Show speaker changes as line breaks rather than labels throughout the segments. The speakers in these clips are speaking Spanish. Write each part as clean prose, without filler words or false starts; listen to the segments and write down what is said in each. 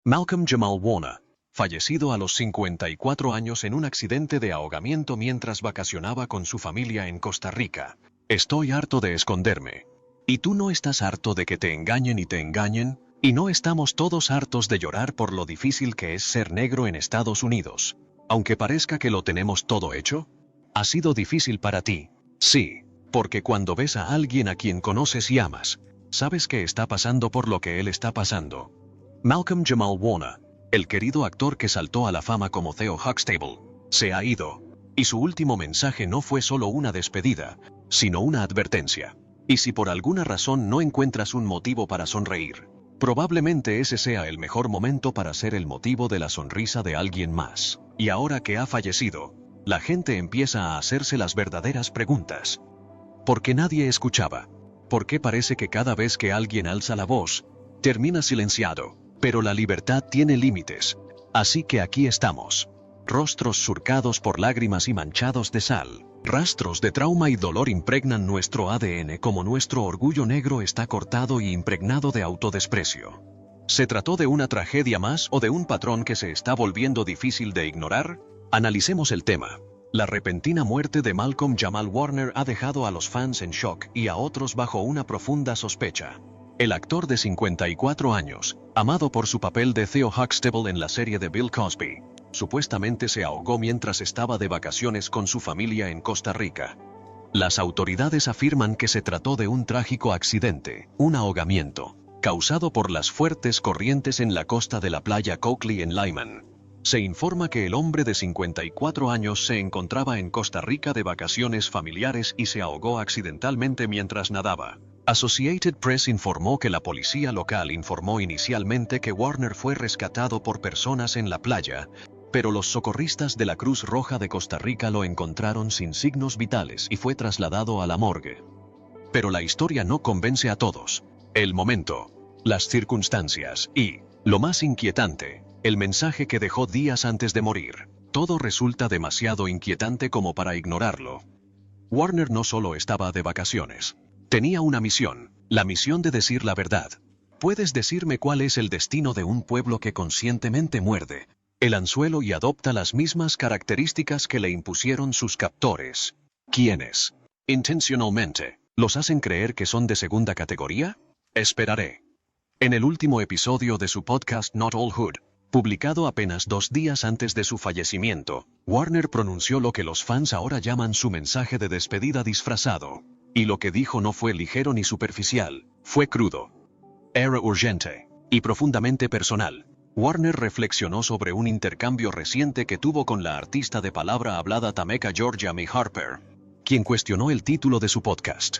Malcolm Jamal Warner, fallecido a los 54 años en un accidente de ahogamiento mientras vacacionaba con su familia en Costa Rica. Estoy harto de esconderme. ¿Y tú no estás harto de que te engañen y te engañen? ¿Y no estamos todos hartos de llorar por lo difícil que es ser negro en Estados Unidos? Aunque parezca que lo tenemos todo hecho. ¿Ha sido difícil para ti? Sí, porque cuando ves a alguien a quien conoces y amas, sabes que está pasando por lo que él está pasando. Malcolm Jamal Warner, el querido actor que saltó a la fama como Theo Huxtable, se ha ido, y su último mensaje no fue solo una despedida, sino una advertencia. Y si por alguna razón no encuentras un motivo para sonreír, probablemente ese sea el mejor momento para ser el motivo de la sonrisa de alguien más. Y ahora que ha fallecido, la gente empieza a hacerse las verdaderas preguntas. ¿Por qué nadie escuchaba? ¿Por qué parece que cada vez que alguien alza la voz, termina silenciado? Pero la libertad tiene límites. Así que aquí estamos. Rostros surcados por lágrimas y manchados de sal. Rastros de trauma y dolor impregnan nuestro ADN como nuestro orgullo negro está cortado y impregnado de autodesprecio. ¿Se trató de una tragedia más o de un patrón que se está volviendo difícil de ignorar? Analicemos el tema. La repentina muerte de Malcolm Jamal Warner ha dejado a los fans en shock y a otros bajo una profunda sospecha. El actor de 54 años, amado por su papel de Theo Huxtable en la serie de Bill Cosby, supuestamente se ahogó mientras estaba de vacaciones con su familia en Costa Rica. Las autoridades afirman que se trató de un trágico accidente, un ahogamiento, causado por las fuertes corrientes en la costa de la playa Coakley en Lyman. Se informa que el hombre de 54 años se encontraba en Costa Rica de vacaciones familiares y se ahogó accidentalmente mientras nadaba. Associated Press informó que la policía local informó inicialmente que Warner fue rescatado por personas en la playa, pero los socorristas de la Cruz Roja de Costa Rica lo encontraron sin signos vitales y fue trasladado a la morgue. Pero la historia no convence a todos. El momento, las circunstancias y, lo más inquietante, el mensaje que dejó días antes de morir. Todo resulta demasiado inquietante como para ignorarlo. Warner no solo estaba de vacaciones. Tenía una misión, la misión de decir la verdad. ¿Puedes decirme cuál es el destino de un pueblo que conscientemente muerde el anzuelo y adopta las mismas características que le impusieron sus captores? ¿Quiénes, intencionalmente, los hacen creer que son de segunda categoría? Esperaré. En el último episodio de su podcast Not All Hood, publicado apenas 2 días antes de su fallecimiento, Warner pronunció lo que los fans ahora llaman su mensaje de despedida disfrazado. Y lo que dijo no fue ligero ni superficial, fue crudo. Era urgente y profundamente personal. Warner reflexionó sobre un intercambio reciente que tuvo con la artista de palabra hablada Tameka Georgia May Harper, quien cuestionó el título de su podcast.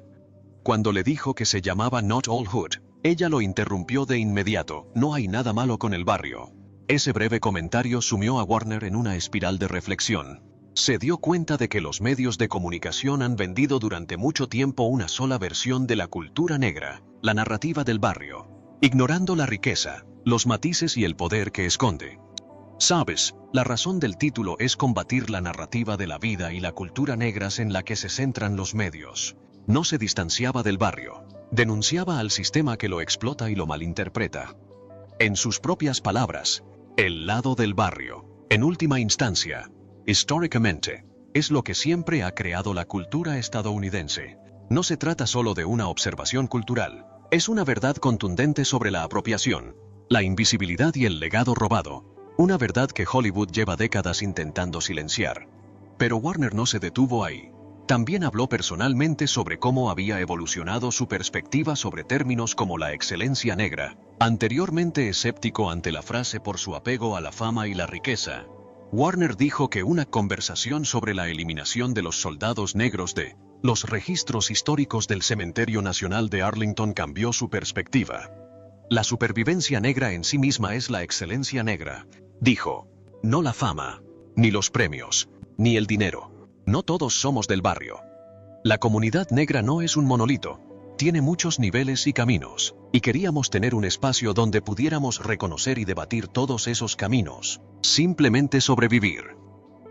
Cuando le dijo que se llamaba Not All Hood, ella lo interrumpió de inmediato: no hay nada malo con el barrio. Ese breve comentario sumió a Warner en una espiral de reflexión. Se dio cuenta de que los medios de comunicación han vendido durante mucho tiempo una sola versión de la cultura negra, la narrativa del barrio, ignorando la riqueza, los matices y el poder que esconde. Sabes, la razón del título es combatir la narrativa de la vida y la cultura negras en la que se centran los medios. No se distanciaba del barrio, denunciaba al sistema que lo explota y lo malinterpreta. En sus propias palabras, el lado del barrio, en última instancia, históricamente, es lo que siempre ha creado la cultura estadounidense. No se trata solo de una observación cultural, es una verdad contundente sobre la apropiación, la invisibilidad y el legado robado, una verdad que Hollywood lleva décadas intentando silenciar. Pero Warner no se detuvo ahí. También habló personalmente sobre cómo había evolucionado su perspectiva sobre términos como la excelencia negra, anteriormente escéptico ante la frase por su apego a la fama y la riqueza. Warner dijo que una conversación sobre la eliminación de los soldados negros de los registros históricos del Cementerio Nacional de Arlington cambió su perspectiva. La supervivencia negra en sí misma es la excelencia negra, dijo. No la fama, ni los premios, ni el dinero. No todos somos del barrio. La comunidad negra no es un monolito. Tiene muchos niveles y caminos, y queríamos tener un espacio donde pudiéramos reconocer y debatir todos esos caminos. Simplemente sobrevivir.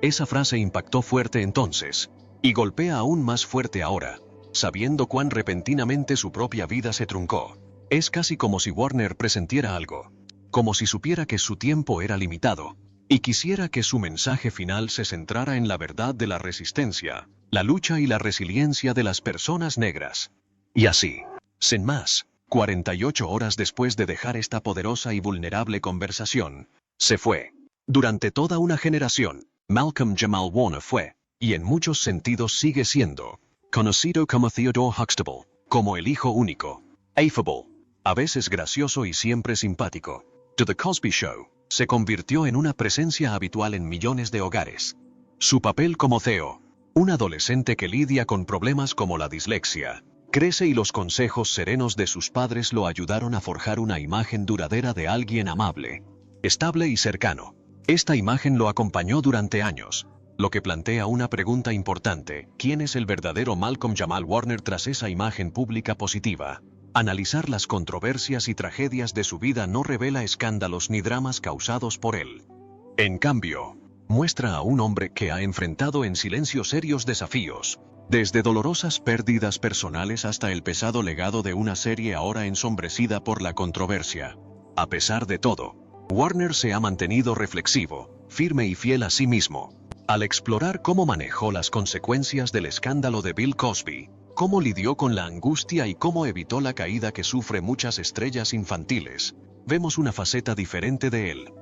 Esa frase impactó fuerte entonces, y golpea aún más fuerte ahora, sabiendo cuán repentinamente su propia vida se truncó. Es casi como si Warner presentiera algo. como si supiera que su tiempo era limitado, y quisiera que su mensaje final se centrara en la verdad de la resistencia, la lucha y la resiliencia de las personas negras. Y así, sin más, 48 horas después de dejar esta poderosa y vulnerable conversación, se fue. Durante toda una generación, Malcolm Jamal Warner fue, y en muchos sentidos sigue siendo, conocido como Theodore Huxtable, como el hijo único, affable, a veces gracioso y siempre simpático. To The Cosby Show se convirtió en una presencia habitual en millones de hogares. Su papel como Theo, un adolescente que lidia con problemas como la dislexia, crece y los consejos serenos de sus padres lo ayudaron a forjar una imagen duradera de alguien amable, estable y cercano. Esta imagen lo acompañó durante años, lo que plantea una pregunta importante: ¿quién es el verdadero Malcolm Jamal Warner tras esa imagen pública positiva? Analizar las controversias y tragedias de su vida no revela escándalos ni dramas causados por él. En cambio, muestra a un hombre que ha enfrentado en silencio serios desafíos, desde dolorosas pérdidas personales hasta el pesado legado de una serie ahora ensombrecida por la controversia. A pesar de todo, Warner se ha mantenido reflexivo, firme y fiel a sí mismo. Al explorar cómo manejó las consecuencias del escándalo de Bill Cosby, cómo lidió con la angustia y cómo evitó la caída que sufren muchas estrellas infantiles, vemos una faceta diferente de él.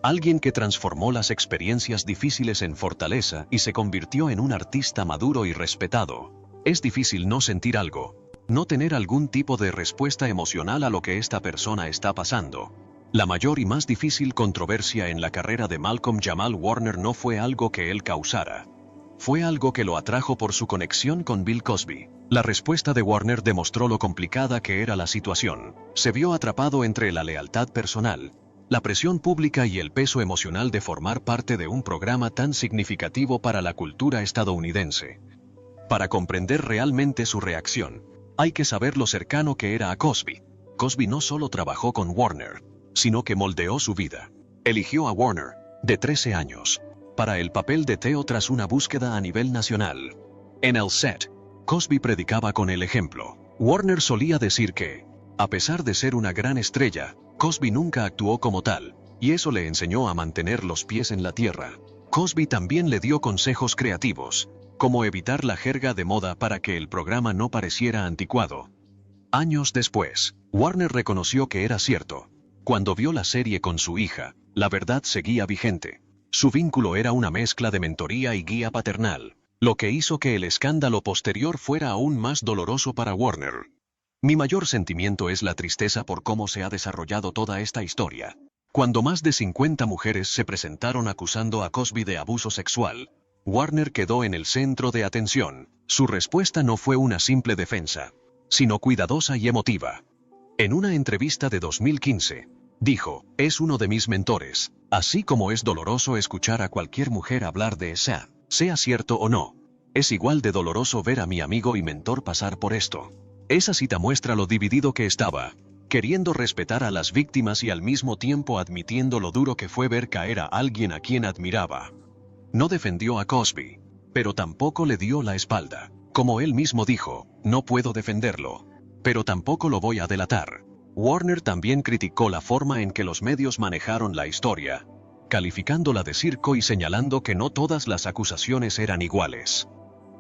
Alguien que transformó las experiencias difíciles en fortaleza y se convirtió en un artista maduro y respetado. Es difícil no sentir algo, no tener algún tipo de respuesta emocional a lo que esta persona está pasando. La mayor y más difícil controversia en la carrera de Malcolm Jamal Warner no fue algo que él causara. Fue algo que lo atrajo por su conexión con Bill Cosby. La respuesta de Warner demostró lo complicada que era la situación. Se vio atrapado entre la lealtad personal, la presión pública y el peso emocional de formar parte de un programa tan significativo para la cultura estadounidense. Para comprender realmente su reacción, hay que saber lo cercano que era a Cosby. Cosby no solo trabajó con Warner, sino que moldeó su vida. Eligió a Warner, de 13 años, para el papel de Theo tras una búsqueda a nivel nacional. En el set, Cosby predicaba con el ejemplo. Warner solía decir que, a pesar de ser una gran estrella, Cosby nunca actuó como tal, y eso le enseñó a mantener los pies en la tierra. Cosby también le dio consejos creativos, como evitar la jerga de moda para que el programa no pareciera anticuado. Años después, Warner reconoció que era cierto. Cuando vio la serie con su hija, la verdad seguía vigente. Su vínculo era una mezcla de mentoría y guía paternal, lo que hizo que el escándalo posterior fuera aún más doloroso para Warner. Mi mayor sentimiento es la tristeza por cómo se ha desarrollado toda esta historia. Cuando más de 50 mujeres se presentaron acusando a Cosby de abuso sexual, Warner quedó en el centro de atención. Su respuesta no fue una simple defensa, sino cuidadosa y emotiva. En una entrevista de 2015, dijo: es uno de mis mentores, así como es doloroso escuchar a cualquier mujer hablar de esa, sea cierto o no. Es igual de doloroso ver a mi amigo y mentor pasar por esto. Esa cita muestra lo dividido que estaba, queriendo respetar a las víctimas y al mismo tiempo admitiendo lo duro que fue ver caer a alguien a quien admiraba. No defendió a Cosby, pero tampoco le dio la espalda. Como él mismo dijo: no puedo defenderlo, pero tampoco lo voy a delatar. Warner también criticó la forma en que los medios manejaron la historia, calificándola de circo y señalando que no todas las acusaciones eran iguales.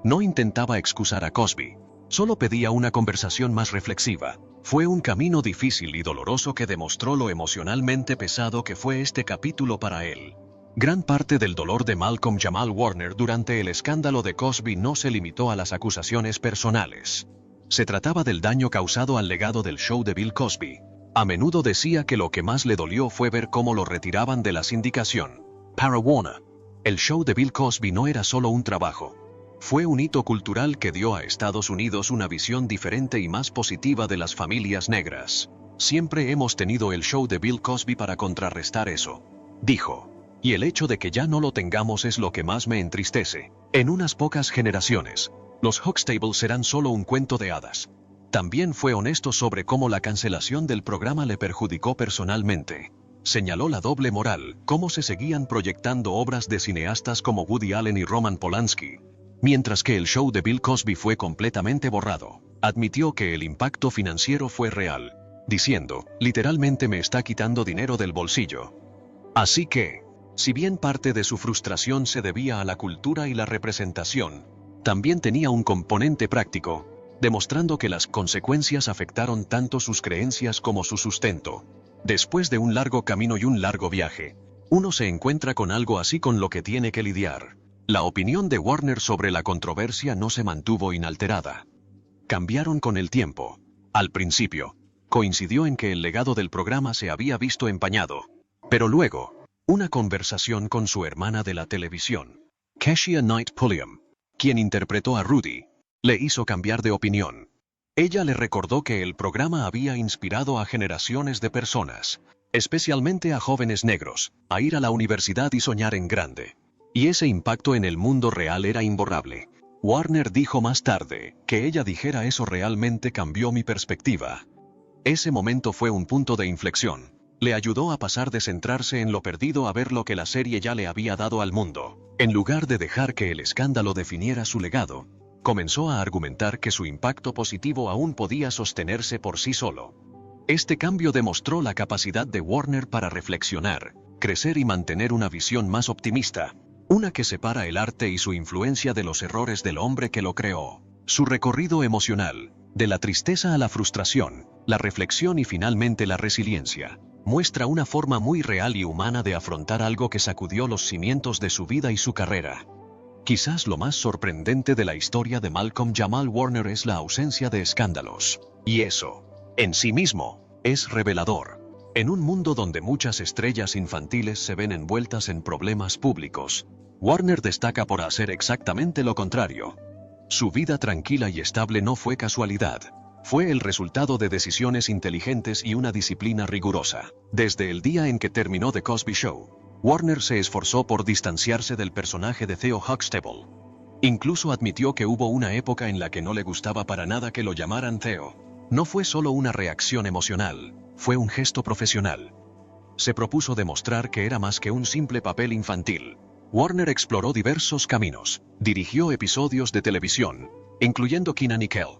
No intentaba excusar a Cosby, solo pedía una conversación más reflexiva. Fue un camino difícil y doloroso que demostró lo emocionalmente pesado que fue este capítulo para él. Gran parte del dolor de Malcolm Jamal Warner durante el escándalo de Cosby no se limitó a las acusaciones personales. Se trataba del daño causado al legado del show de Bill Cosby. A menudo decía que lo que más le dolió fue ver cómo lo retiraban de la sindicación. Para Warner, el show de Bill Cosby no era solo un trabajo. Fue un hito cultural que dio a Estados Unidos una visión diferente y más positiva de las familias negras. Siempre hemos tenido el show de Bill Cosby para contrarrestar eso, dijo. Y el hecho de que ya no lo tengamos es lo que más me entristece. En unas pocas generaciones, los Huxtables serán solo un cuento de hadas. También fue honesto sobre cómo la cancelación del programa le perjudicó personalmente. Señaló la doble moral, cómo se seguían proyectando obras de cineastas como Woody Allen y Roman Polanski, mientras que el show de Bill Cosby fue completamente borrado. Admitió que el impacto financiero fue real, diciendo, literalmente me está quitando dinero del bolsillo. Así que, si bien parte de su frustración se debía a la cultura y la representación, también tenía un componente práctico, demostrando que las consecuencias afectaron tanto sus creencias como su sustento. Después de un largo camino y un largo viaje, uno se encuentra con algo así con lo que tiene que lidiar. La opinión de Warner sobre la controversia no se mantuvo inalterada. Cambiaron con el tiempo. Al principio, coincidió en que el legado del programa se había visto empañado. Pero luego, una conversación con su hermana de la televisión, Keshia Knight Pulliam, quien interpretó a Rudy, le hizo cambiar de opinión. Ella le recordó que el programa había inspirado a generaciones de personas, especialmente a jóvenes negros, a ir a la universidad y soñar en grande. Y ese impacto en el mundo real era imborrable. Warner dijo más tarde, que ella dijera eso realmente cambió mi perspectiva. Ese momento fue un punto de inflexión. Le ayudó a pasar de centrarse en lo perdido a ver lo que la serie ya le había dado al mundo. En lugar de dejar que el escándalo definiera su legado, comenzó a argumentar que su impacto positivo aún podía sostenerse por sí solo. Este cambio demostró la capacidad de Warner para reflexionar, crecer y mantener una visión más optimista, una que separa el arte y su influencia de los errores del hombre que lo creó. Su recorrido emocional, de la tristeza a la frustración, la reflexión y finalmente la resiliencia, muestra una forma muy real y humana de afrontar algo que sacudió los cimientos de su vida y su carrera. Quizás lo más sorprendente de la historia de Malcolm Jamal Warner es la ausencia de escándalos. Y eso, en sí mismo, es revelador. En un mundo donde muchas estrellas infantiles se ven envueltas en problemas públicos, Warner destaca por hacer exactamente lo contrario. Su vida tranquila y estable no fue casualidad. Fue el resultado de decisiones inteligentes y una disciplina rigurosa. Desde el día en que terminó The Cosby Show, Warner se esforzó por distanciarse del personaje de Theo Huxtable. Incluso admitió que hubo una época en la que no le gustaba para nada que lo llamaran Theo. No fue solo una reacción emocional, fue un gesto profesional. Se propuso demostrar que era más que un simple papel infantil. Warner exploró diversos caminos, dirigió episodios de televisión, incluyendo Kenan y Kel.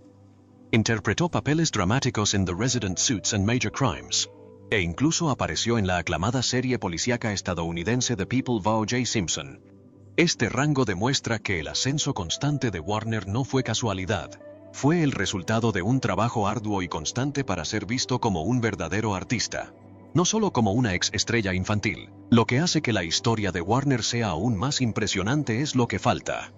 Interpretó papeles dramáticos en The Resident Suits and Major Crimes, e incluso apareció en la aclamada serie policíaca estadounidense The People of O.J. Simpson. Este rango demuestra que el ascenso constante de Warner no fue casualidad, fue el resultado de un trabajo arduo y constante para ser visto como un verdadero artista, no solo como una ex estrella infantil. Lo que hace que la historia de Warner sea aún más impresionante es lo que falta.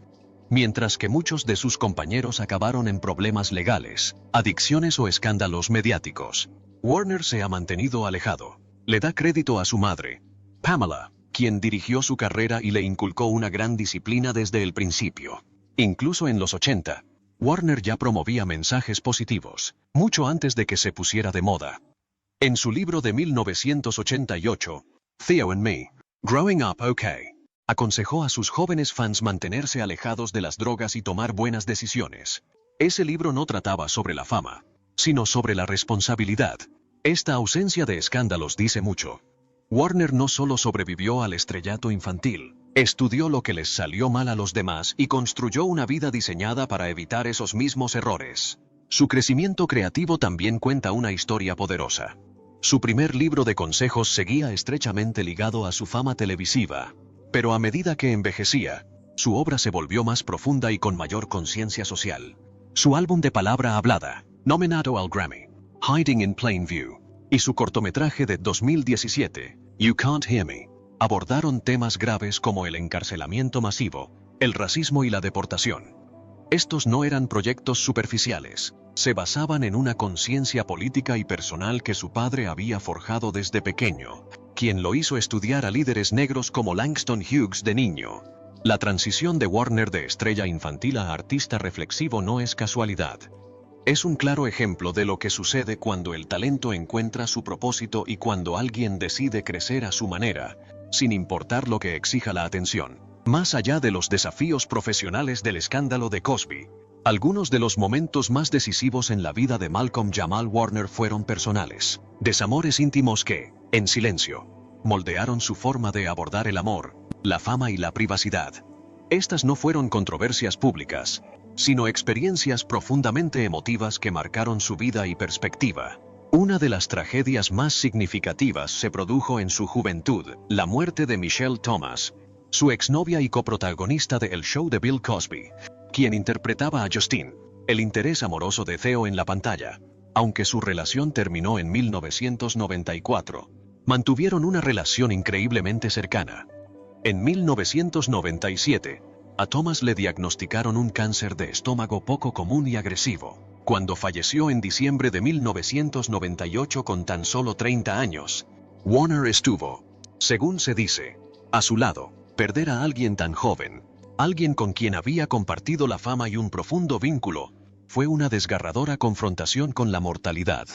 Mientras que muchos de sus compañeros acabaron en problemas legales, adicciones o escándalos mediáticos, Warner se ha mantenido alejado. Le da crédito a su madre, Pamela, quien dirigió su carrera y le inculcó una gran disciplina desde el principio. Incluso en los 80, Warner ya promovía mensajes positivos, mucho antes de que se pusiera de moda. En su libro de 1988, Theo and Me, Growing Up Okay, aconsejó a sus jóvenes fans mantenerse alejados de las drogas y tomar buenas decisiones. Ese libro no trataba sobre la fama, sino sobre la responsabilidad. Esta ausencia de escándalos dice mucho. Warner no solo sobrevivió al estrellato infantil, estudió lo que les salió mal a los demás y construyó una vida diseñada para evitar esos mismos errores. Su crecimiento creativo también cuenta una historia poderosa. Su primer libro de consejos seguía estrechamente ligado a su fama televisiva, pero a medida que envejecía, su obra se volvió más profunda y con mayor conciencia social. Su álbum de palabra hablada, nominado al Grammy, Hiding in Plain View, y su cortometraje de 2017, You Can't Hear Me, abordaron temas graves como el encarcelamiento masivo, el racismo y la deportación. Estos no eran proyectos superficiales, se basaban en una conciencia política y personal que su padre había forjado desde pequeño, quien lo hizo estudiar a líderes negros como Langston Hughes de niño. La transición de Warner de estrella infantil a artista reflexivo no es casualidad. Es un claro ejemplo de lo que sucede cuando el talento encuentra su propósito y cuando alguien decide crecer a su manera, sin importar lo que exija la atención. Más allá de los desafíos profesionales del escándalo de Cosby, algunos de los momentos más decisivos en la vida de Malcolm Jamal Warner fueron personales. Desamores íntimos que, en silencio, moldearon su forma de abordar el amor, la fama y la privacidad. Estas no fueron controversias públicas, sino experiencias profundamente emotivas que marcaron su vida y perspectiva. Una de las tragedias más significativas se produjo en su juventud, la muerte de Michelle Thomas, su exnovia y coprotagonista de El Show de Bill Cosby, quien interpretaba a Justine, el interés amoroso de Theo en la pantalla. Aunque su relación terminó en 1994, mantuvieron una relación increíblemente cercana. En 1997, a Thomas le diagnosticaron un cáncer de estómago poco común y agresivo. Cuando falleció en diciembre de 1998 con tan solo 30 años, Warner estuvo, según se dice, a su lado. Perder a alguien tan joven, alguien con quien había compartido la fama y un profundo vínculo, fue una desgarradora confrontación con la mortalidad.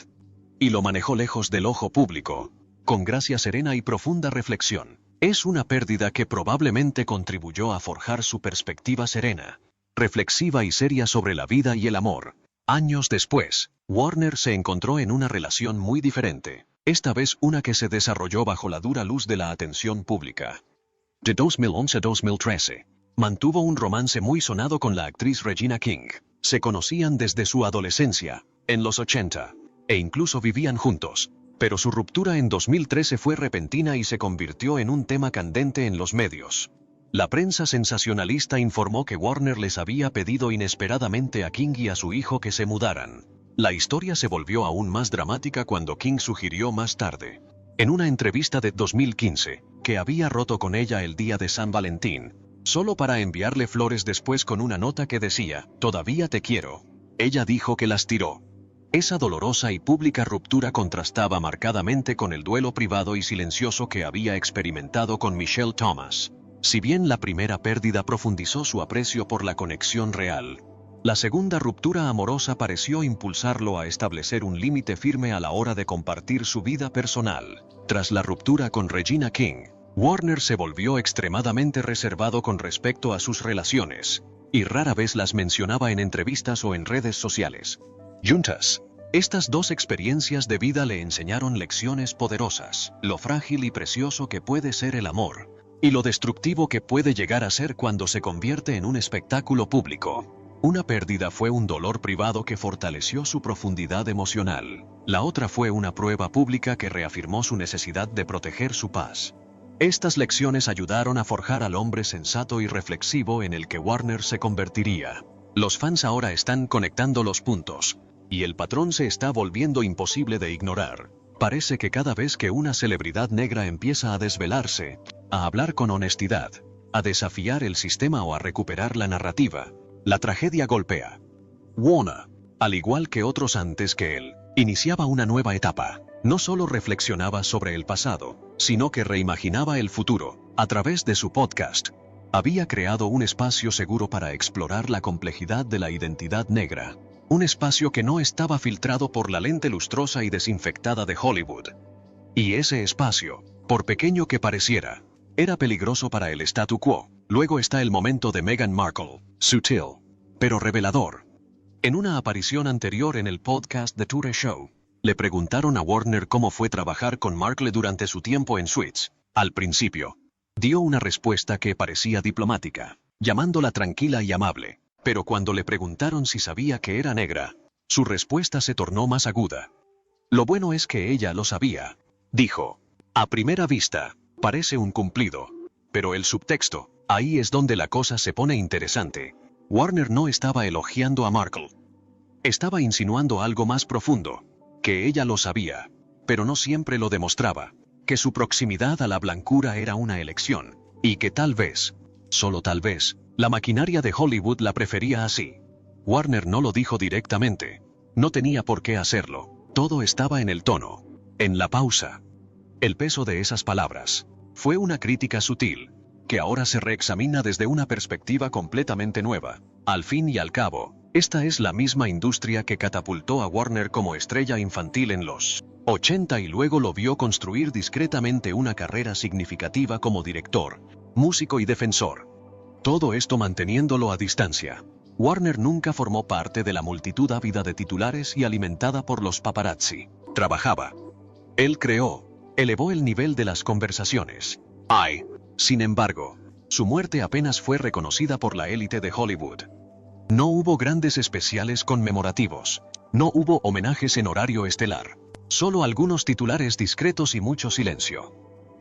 Y lo manejó lejos del ojo público, con gracia serena y profunda reflexión. Es una pérdida que probablemente contribuyó a forjar su perspectiva serena, reflexiva y seria sobre la vida y el amor. Años después, Warner se encontró en una relación muy diferente, esta vez una que se desarrolló bajo la dura luz de la atención pública. De 2011 a 2013, mantuvo un romance muy sonado con la actriz Regina King. Se conocían desde su adolescencia, en los 80, e incluso vivían juntos. Pero su ruptura en 2013 fue repentina y se convirtió en un tema candente en los medios. La prensa sensacionalista informó que Warner les había pedido inesperadamente a King y a su hijo que se mudaran. La historia se volvió aún más dramática cuando King sugirió más tarde, en una entrevista de 2015, que había roto con ella el día de San Valentín, solo para enviarle flores después con una nota que decía, «Todavía te quiero». Ella dijo que las tiró. Esa dolorosa y pública ruptura contrastaba marcadamente con el duelo privado y silencioso que había experimentado con Michelle Thomas. Si bien la primera pérdida profundizó su aprecio por la conexión real, la segunda ruptura amorosa pareció impulsarlo a establecer un límite firme a la hora de compartir su vida personal. Tras la ruptura con Regina King, Warner se volvió extremadamente reservado con respecto a sus relaciones, y rara vez las mencionaba en entrevistas o en redes sociales. Juntas, estas dos experiencias de vida le enseñaron lecciones poderosas, lo frágil y precioso que puede ser el amor, y lo destructivo que puede llegar a ser cuando se convierte en un espectáculo público. Una pérdida fue un dolor privado que fortaleció su profundidad emocional. La otra fue una prueba pública que reafirmó su necesidad de proteger su paz. Estas lecciones ayudaron a forjar al hombre sensato y reflexivo en el que Warner se convertiría. Los fans ahora están conectando los puntos, y el patrón se está volviendo imposible de ignorar. Parece que cada vez que una celebridad negra empieza a desvelarse, a hablar con honestidad, a desafiar el sistema o a recuperar la narrativa, la tragedia golpea. Warner, al igual que otros antes que él, iniciaba una nueva etapa. No solo reflexionaba sobre el pasado, sino que reimaginaba el futuro. A través de su podcast, había creado un espacio seguro para explorar la complejidad de la identidad negra. Un espacio que no estaba filtrado por la lente lustrosa y desinfectada de Hollywood. Y ese espacio, por pequeño que pareciera, era peligroso para el statu quo. Luego está el momento de Meghan Markle, sutil, pero revelador. En una aparición anterior en el podcast The Toure Show, le preguntaron a Warner cómo fue trabajar con Markle durante su tiempo en Suits. Al principio, dio una respuesta que parecía diplomática, llamándola tranquila y amable. Pero cuando le preguntaron si sabía que era negra, su respuesta se tornó más aguda. Lo bueno es que ella lo sabía. Dijo, a primera vista, parece un cumplido. Pero el subtexto, ahí es donde la cosa se pone interesante. Warner no estaba elogiando a Markle. Estaba insinuando algo más profundo, que ella lo sabía, pero no siempre lo demostraba, que su proximidad a la blancura era una elección, y que tal vez, solo tal vez, la maquinaria de Hollywood la prefería así. Warner no lo dijo directamente, no tenía por qué hacerlo, todo estaba en el tono, en la pausa. El peso de esas palabras fue una crítica sutil, que ahora se reexamina desde una perspectiva completamente nueva. Al fin y al cabo, esta es la misma industria que catapultó a Warner como estrella infantil en los 80 y luego lo vio construir discretamente una carrera significativa como director, músico y defensor. Todo esto manteniéndolo a distancia. Warner nunca formó parte de la multitud ávida de titulares y alimentada por los paparazzi. Trabajaba. Él creó, elevó el nivel de las conversaciones. Sin embargo, su muerte apenas fue reconocida por la élite de Hollywood. No hubo grandes especiales conmemorativos. No hubo homenajes en horario estelar. Solo algunos titulares discretos y mucho silencio.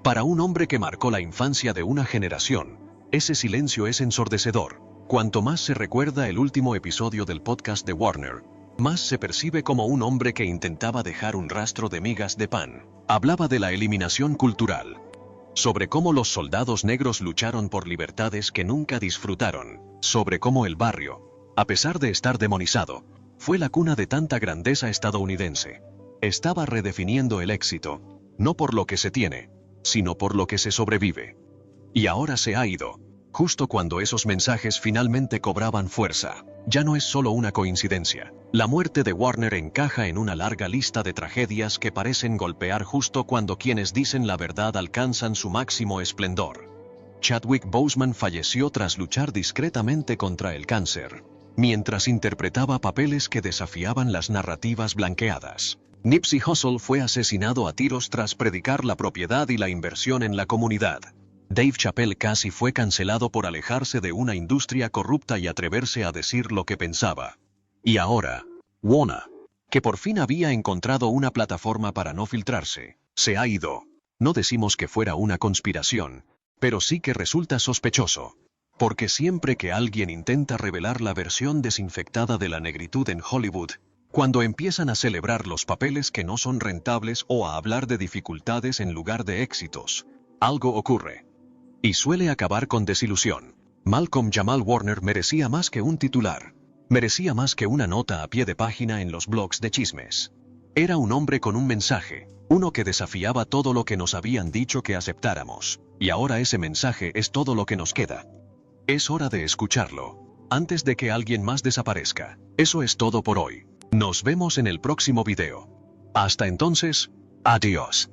Para un hombre que marcó la infancia de una generación, ese silencio es ensordecedor. Cuanto más se recuerda el último episodio del podcast de Warner, más se percibe como un hombre que intentaba dejar un rastro de migas de pan. Hablaba de la eliminación cultural, sobre cómo los soldados negros lucharon por libertades que nunca disfrutaron, sobre cómo el barrio, a pesar de estar demonizado, fue la cuna de tanta grandeza estadounidense. Estaba redefiniendo el éxito, no por lo que se tiene, sino por lo que se sobrevive. Y ahora se ha ido, justo cuando esos mensajes finalmente cobraban fuerza. Ya no es solo una coincidencia. La muerte de Warner encaja en una larga lista de tragedias que parecen golpear justo cuando quienes dicen la verdad alcanzan su máximo esplendor. Chadwick Boseman falleció tras luchar discretamente contra el cáncer, mientras interpretaba papeles que desafiaban las narrativas blanqueadas. Nipsey Hussle fue asesinado a tiros tras predicar la propiedad y la inversión en la comunidad. Dave Chappelle casi fue cancelado por alejarse de una industria corrupta y atreverse a decir lo que pensaba. Y ahora, Warner, que por fin había encontrado una plataforma para no filtrarse, se ha ido. No decimos que fuera una conspiración, pero sí que resulta sospechoso. Porque siempre que alguien intenta revelar la versión desinfectada de la negritud en Hollywood, cuando empiezan a celebrar los papeles que no son rentables o a hablar de dificultades en lugar de éxitos, algo ocurre. Y suele acabar con desilusión. Malcolm Jamal Warner merecía más que un titular. Merecía más que una nota a pie de página en los blogs de chismes. Era un hombre con un mensaje, uno que desafiaba todo lo que nos habían dicho que aceptáramos. Y ahora ese mensaje es todo lo que nos queda. Es hora de escucharlo, antes de que alguien más desaparezca. Eso es todo por hoy. Nos vemos en el próximo video. Hasta entonces, adiós.